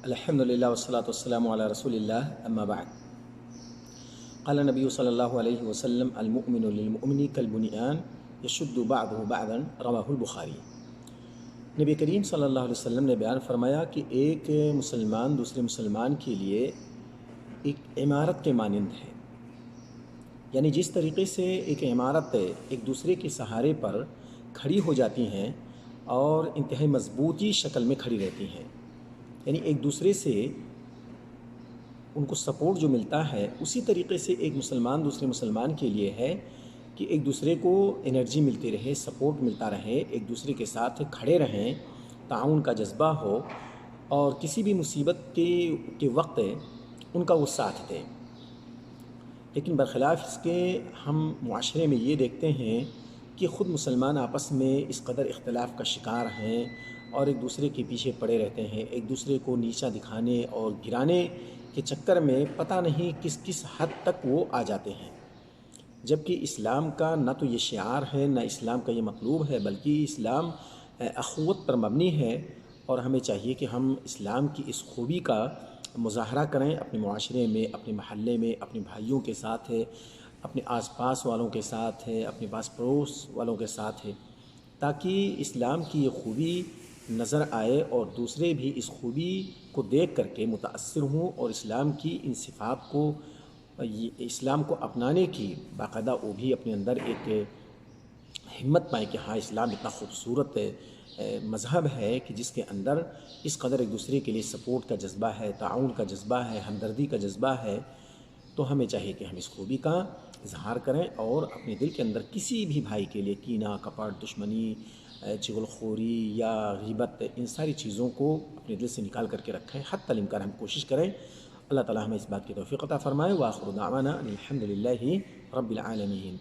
الحمد للہ والصلاة والسلام علی رسول اللہ اما بعد قال نبی صلی اللہ علیہ وسلم المؤمن للمؤمن کالبنیان یشد بعضہ بعضا رواہ البخاری۔ نبی کریم صلی اللہ علیہ وسلم نے بیان فرمایا کہ ایک مسلمان دوسرے مسلمان کے لیے ایک عمارت کے مانند ہے، یعنی جس طریقے سے ایک عمارت ایک دوسرے کے سہارے پر کھڑی ہو جاتی ہیں اور انتہائی مضبوطی شکل میں کھڑی رہتی ہیں، یعنی ایک دوسرے سے ان کو سپورٹ جو ملتا ہے، اسی طریقے سے ایک مسلمان دوسرے مسلمان کے لیے ہے کہ ایک دوسرے کو انرجی ملتی رہے، سپورٹ ملتا رہے، ایک دوسرے کے ساتھ کھڑے رہیں، تعاون کا جذبہ ہو اور کسی بھی مصیبت کے وقت ان کا وہ ساتھ دیں۔ لیکن برخلاف اس کے ہم معاشرے میں یہ دیکھتے ہیں کہ خود مسلمان آپس میں اس قدر اختلاف کا شکار ہیں اور ایک دوسرے کے پیچھے پڑے رہتے ہیں، ایک دوسرے کو نیچا دکھانے اور گرانے کے چکر میں پتہ نہیں کس کس حد تک وہ آ جاتے ہیں، جبکہ اسلام کا نہ تو یہ شعار ہے، نہ اسلام کا یہ مطلوب ہے، بلکہ اسلام اخوت پر مبنی ہے، اور ہمیں چاہیے کہ ہم اسلام کی اس خوبی کا مظاہرہ کریں اپنے معاشرے میں، اپنے محلے میں، اپنے بھائیوں کے ساتھ ہے، اپنے آس پاس والوں کے ساتھ ہے، اپنے پاس پڑوس والوں کے ساتھ ہے، تاکہ اسلام کی یہ خوبی نظر آئے اور دوسرے بھی اس خوبی کو دیکھ کر کے متاثر ہوں اور اسلام کی ان صفات کو، اسلام کو اپنانے کی باقاعدہ وہ بھی اپنے اندر ایک ہمت پائیں کہ ہاں اسلام اتنا خوبصورت مذہب ہے کہ جس کے اندر اس قدر ایک دوسرے کے لیے سپورٹ کا جذبہ ہے، تعاون کا جذبہ ہے، ہمدردی کا جذبہ ہے۔ تو ہمیں چاہیے کہ ہم اس خوبی کا اظہار کریں اور اپنے دل کے اندر کسی بھی بھائی کے لیے کینہ، کپٹ، دشمنی، چغل خوری یا غیبت، ان ساری چیزوں کو اپنے دل سے نکال کر کے رکھیں، حتی الامکان ہم کوشش کریں۔ اللہ تعالی ہمیں اس بات کی توفیق عطا فرمائے۔ وآخر دعوانا ان الحمد للہ رب العالمین۔